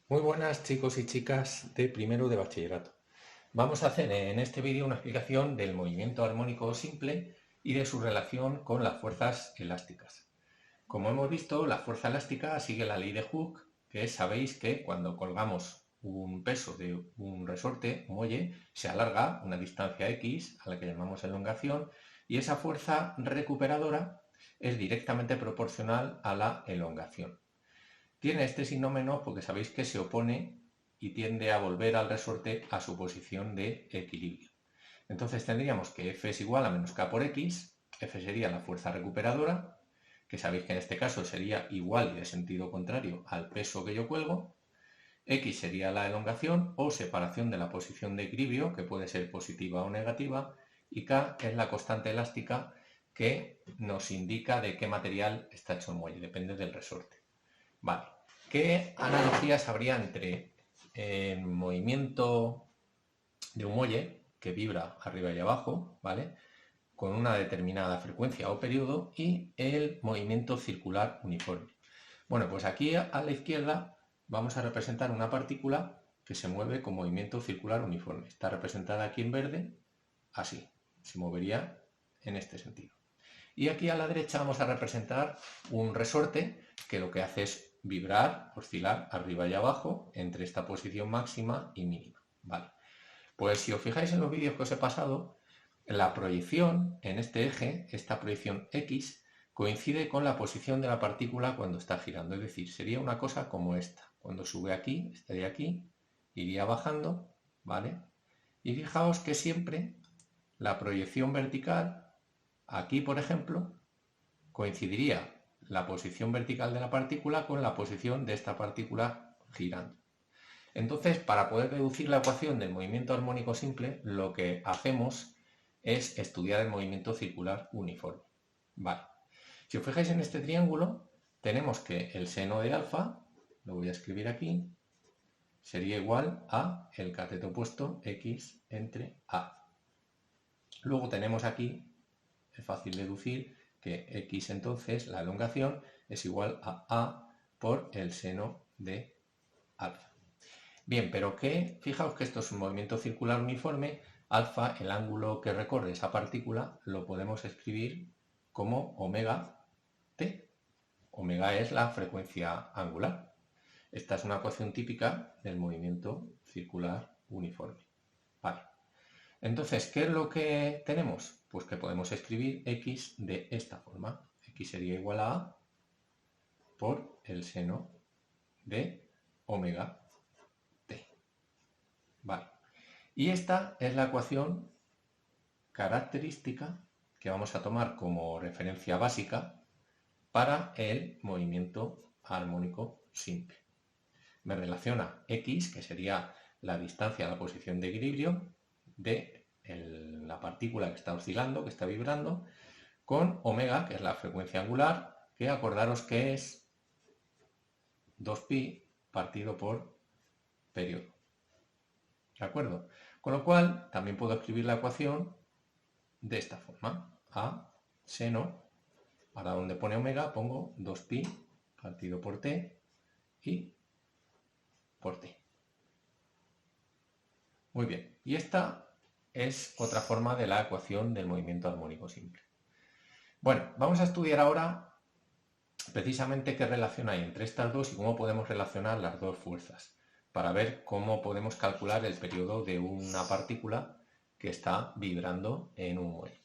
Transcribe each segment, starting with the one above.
Muy buenas chicos y chicas de primero de bachillerato. Vamos a hacer en este vídeo una explicación del movimiento armónico simple y de su relación con las fuerzas elásticas. Como hemos visto, la fuerza elástica sigue la ley de Hooke, que sabéis que cuando colgamos un peso de un resorte, un muelle, se alarga una distancia x, a la que llamamos elongación, y esa fuerza recuperadora es directamente proporcional a la elongación. Tiene este signo menos porque sabéis que se opone y tiende a volver al resorte a su posición de equilibrio. Entonces tendríamos que F es igual a menos K por X, F sería la fuerza recuperadora, que sabéis que en este caso sería igual y de sentido contrario al peso que yo cuelgo, X sería la elongación o separación de la posición de equilibrio, que puede ser positiva o negativa, y K es la constante elástica que nos indica de qué material está hecho el muelle, depende del resorte. Vale. ¿Qué analogías habría entre el movimiento de un muelle que vibra arriba y abajo, ¿vale? Con una determinada frecuencia o periodo y el movimiento circular uniforme? Bueno, pues aquí a la izquierda vamos a representar una partícula que se mueve con movimiento circular uniforme. Está representada aquí en verde, así. Se movería en este sentido. Y aquí a la derecha vamos a representar un resorte que lo que hace es vibrar, oscilar arriba y abajo entre esta posición máxima y mínima. Vale. Pues si os fijáis en los vídeos que os he pasado, la proyección en este eje, esta proyección X, coincide con la posición de la partícula cuando está girando. Es decir, sería una cosa como esta. Cuando sube aquí, estaría aquí, iría bajando, ¿vale? Y fijaos que siempre la proyección vertical, aquí por ejemplo, coincidiría la posición vertical de la partícula con la posición de esta partícula girando. Entonces, para poder deducir la ecuación del movimiento armónico simple, lo que hacemos es estudiar el movimiento circular uniforme. Vale. Si os fijáis en este triángulo, tenemos que el seno de alfa, lo voy a escribir aquí, sería igual a el cateto opuesto x entre a. Luego tenemos aquí, es fácil deducir, que x entonces, la elongación, es igual a por el seno de alfa. Bien, pero fijaos que esto es un movimiento circular uniforme, alfa, el ángulo que recorre esa partícula, lo podemos escribir como omega t. Omega es la frecuencia angular. Esta es una ecuación típica del movimiento circular uniforme. Vale. Entonces, ¿qué es lo que tenemos? Pues que podemos escribir x de esta forma. X sería igual a por el seno de omega t. Vale. Y esta es la ecuación característica que vamos a tomar como referencia básica para el movimiento armónico simple. Me relaciona x, que sería la distancia a la posición de equilibrio de la partícula que está oscilando, que está vibrando, con omega, que es la frecuencia angular, que acordaros que es 2pi partido por periodo. ¿De acuerdo? Con lo cual, también puedo escribir la ecuación de esta forma. A seno, ahora donde pone omega pongo 2pi partido por t y por t. Muy bien, y esta es otra forma de la ecuación del movimiento armónico simple. Bueno, vamos a estudiar ahora precisamente qué relación hay entre estas dos y cómo podemos relacionar las dos fuerzas, para ver cómo podemos calcular el periodo de una partícula que está vibrando en un muelle.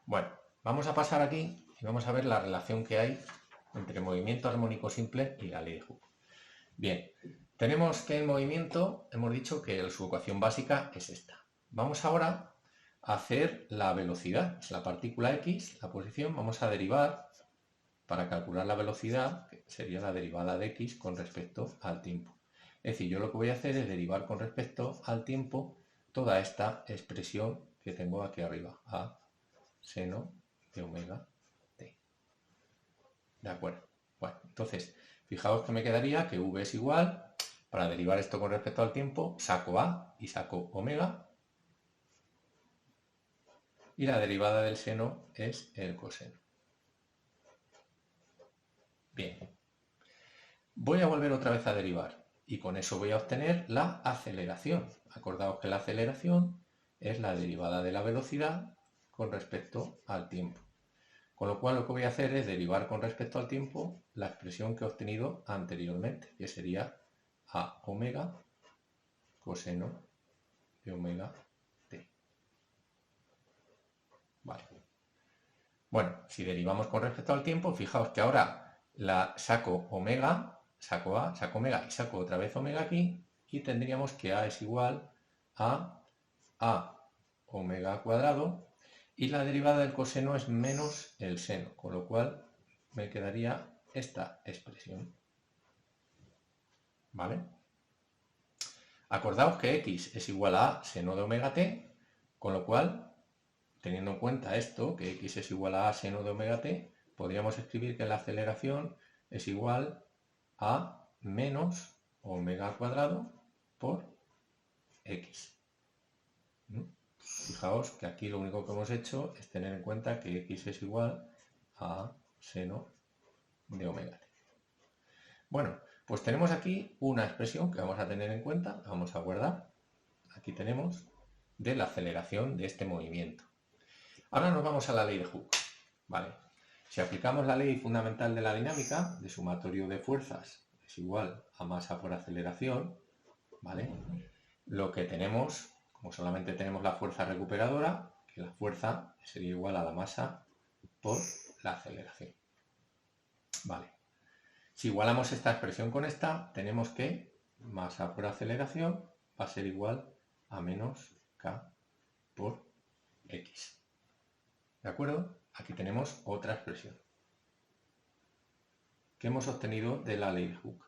Bueno, vamos a pasar aquí y vamos a ver la relación que hay entre movimiento armónico simple y la ley de Hooke. Bien, tenemos que el movimiento, hemos dicho que su ecuación básica es esta. Vamos ahora a hacer la velocidad, es la partícula x, la posición, vamos a derivar para calcular la velocidad, que sería la derivada de x con respecto al tiempo. Es decir, yo lo que voy a hacer es derivar con respecto al tiempo toda esta expresión que tengo aquí arriba, a seno de omega t. ¿De acuerdo? Bueno, entonces, fijaos que me quedaría que v es igual, para derivar esto con respecto al tiempo, saco a y saco omega, y la derivada del seno es el coseno. Bien, voy a volver otra vez a derivar. Y con eso voy a obtener la aceleración. Acordaos que la aceleración es la derivada de la velocidad con respecto al tiempo. Con lo cual lo que voy a hacer es derivar con respecto al tiempo la expresión que he obtenido anteriormente, que sería a omega coseno de omega t. Vale. Bueno, si derivamos con respecto al tiempo, fijaos que ahora saco omega, saco a, saco omega y saco otra vez omega aquí, y tendríamos que a es igual a omega cuadrado, y la derivada del coseno es menos el seno, con lo cual me quedaría esta expresión. ¿Vale? Acordaos que x es igual a seno de omega t, con lo cual, teniendo en cuenta esto, que x es igual a seno de omega t, podríamos escribir que la aceleración es igual a menos omega cuadrado por x. Fijaos que aquí lo único que hemos hecho es tener en cuenta que x es igual a seno de omega t. Bueno, pues tenemos aquí una expresión que vamos a tener en cuenta, vamos a guardar. Aquí tenemos de la aceleración de este movimiento. Ahora nos vamos a la ley de Hooke. ¿Vale? Si aplicamos la ley fundamental de la dinámica, de sumatorio de fuerzas es igual a masa por aceleración, ¿vale? Lo que tenemos, como solamente tenemos la fuerza recuperadora, que la fuerza sería igual a la masa por la aceleración. Vale. Si igualamos esta expresión con esta, tenemos que masa por aceleración va a ser igual a menos k por x. ¿De acuerdo? Aquí tenemos otra expresión que hemos obtenido de la ley de Hooke.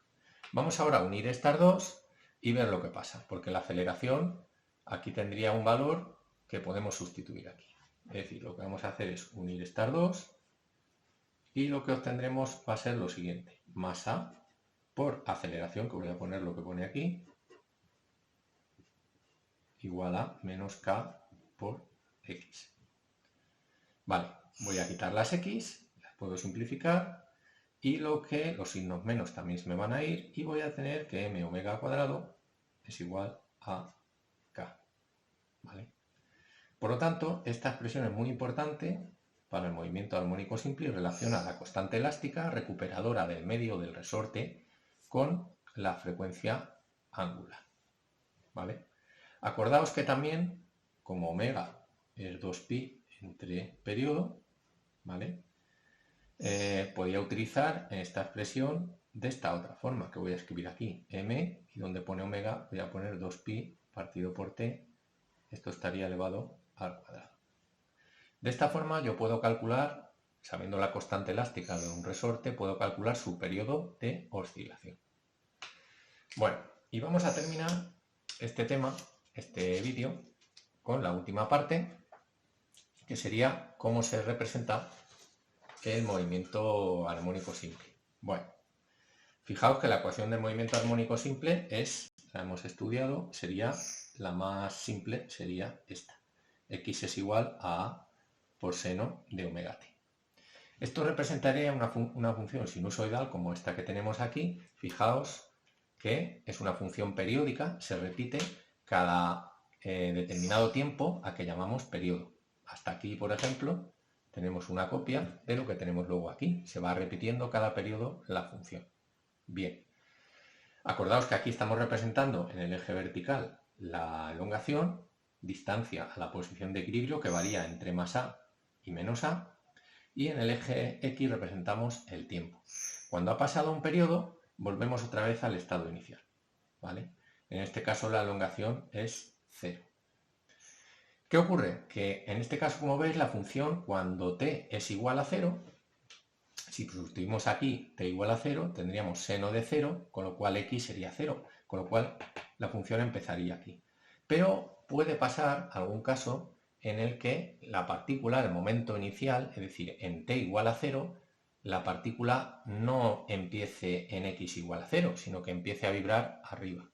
Vamos ahora a unir estas dos y ver lo que pasa, porque la aceleración aquí tendría un valor que podemos sustituir aquí. Es decir, lo que vamos a hacer es unir estas dos y lo que obtendremos va a ser lo siguiente: masa por aceleración, que voy a poner lo que pone aquí, igual a menos k por x. Vale, voy a quitar las x, las puedo simplificar, y los signos menos también se me van a ir, y voy a tener que m omega cuadrado es igual a k. ¿Vale? Por lo tanto, esta expresión es muy importante para el movimiento armónico simple y relaciona la constante elástica recuperadora del medio del resorte con la frecuencia angular. ¿Vale? Acordaos que también, como omega es 2pi entre periodo, ¿vale? Podría utilizar esta expresión de esta otra forma, que voy a escribir aquí, m, y donde pone omega voy a poner 2pi partido por t, esto estaría elevado al cuadrado. De esta forma yo puedo calcular, sabiendo la constante elástica de un resorte, puedo calcular su periodo de oscilación. Bueno, y vamos a terminar este tema, este vídeo, con la última parte, que sería cómo se representa el movimiento armónico simple. Bueno, fijaos que la ecuación del movimiento armónico simple la hemos estudiado, sería la más simple, sería esta. X es igual a A por seno de omega t. Esto representaría una función sinusoidal como esta que tenemos aquí. Fijaos que es una función periódica, se repite cada determinado tiempo a que llamamos periodo. Hasta aquí, por ejemplo, tenemos una copia de lo que tenemos luego aquí. Se va repitiendo cada periodo la función. Bien. Acordaos que aquí estamos representando en el eje vertical la elongación, distancia a la posición de equilibrio que varía entre más a y menos a, y en el eje X representamos el tiempo. Cuando ha pasado un periodo, volvemos otra vez al estado inicial, ¿vale? En este caso la elongación es 0. ¿Qué ocurre? Que en este caso, como veis, la función cuando t es igual a 0, si sustituimos aquí t igual a 0, tendríamos seno de 0, con lo cual x sería 0, con lo cual la función empezaría aquí. Pero puede pasar algún caso en el que la partícula, el momento inicial, es decir, en t igual a 0, la partícula no empiece en x igual a 0, sino que empiece a vibrar arriba.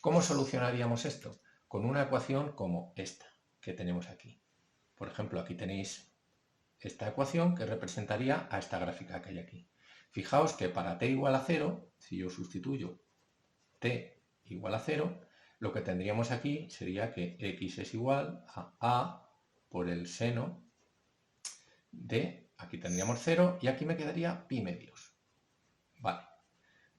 ¿Cómo solucionaríamos esto? Con una ecuación como esta que tenemos aquí. Por ejemplo, aquí tenéis esta ecuación que representaría a esta gráfica que hay aquí. Fijaos que para t igual a 0, si yo sustituyo t t igual a 0, lo que tendríamos aquí sería que x es igual a por el seno de, aquí tendríamos 0 y aquí me quedaría pi medios. Vale.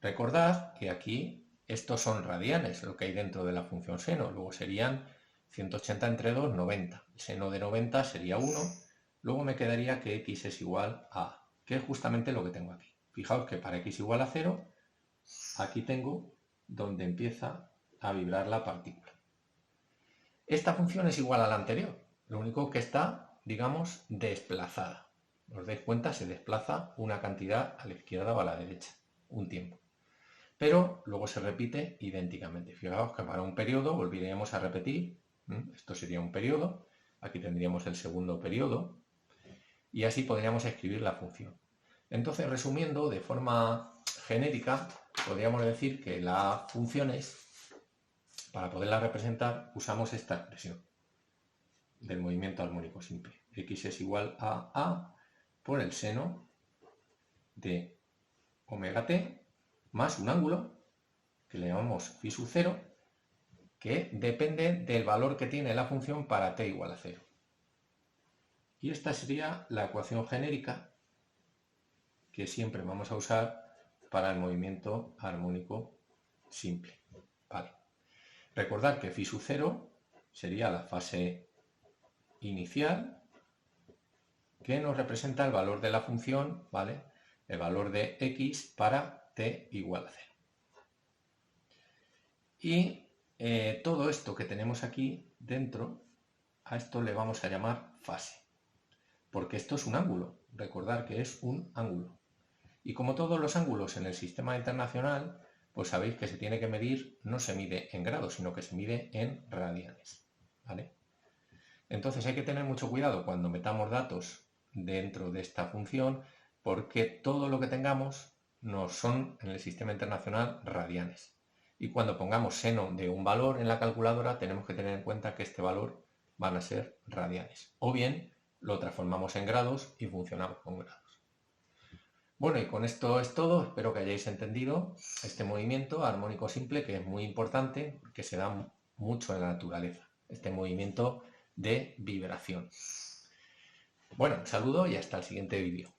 Recordad que aquí estos son radianes, lo que hay dentro de la función seno, luego serían 180 entre 2, 90. El seno de 90 sería 1, luego me quedaría que x es igual a, que es justamente lo que tengo aquí. Fijaos que para x igual a 0, aquí tengo donde empieza a vibrar la partícula. Esta función es igual a la anterior, lo único que está, digamos, desplazada. Os dais cuenta, se desplaza una cantidad a la izquierda o a la derecha, un tiempo. Pero luego se repite idénticamente. Fijaos que para un periodo volveríamos a repetir, esto sería un periodo, aquí tendríamos el segundo periodo, y así podríamos escribir la función. Entonces, resumiendo de forma genérica, podríamos decir que las funciones, para poderlas representar, usamos esta expresión del movimiento armónico simple. X es igual a por el seno de omega t más un ángulo, que le llamamos phi sub 0, que depende del valor que tiene la función para t igual a 0. Y esta sería la ecuación genérica que siempre vamos a usar para el movimiento armónico simple. Vale. Recordad que phi sub 0 sería la fase inicial que nos representa el valor de la función, ¿vale? El valor de x para t igual a 0. Y todo esto que tenemos aquí dentro, a esto le vamos a llamar fase, porque esto es un ángulo. Recordad que es un ángulo. Y como todos los ángulos en el sistema internacional, pues sabéis que se tiene que medir, no se mide en grados, sino que se mide en radianes, ¿vale? Entonces hay que tener mucho cuidado cuando metamos datos dentro de esta función, porque todo lo que tengamos nos son en el sistema internacional radianes. Y cuando pongamos seno de un valor en la calculadora, tenemos que tener en cuenta que este valor van a ser radianes. O bien lo transformamos en grados y funcionamos con grados. Bueno, y con esto es todo. Espero que hayáis entendido este movimiento armónico simple, que es muy importante, que se da mucho en la naturaleza. Este movimiento de vibración. Bueno, un saludo y hasta el siguiente vídeo.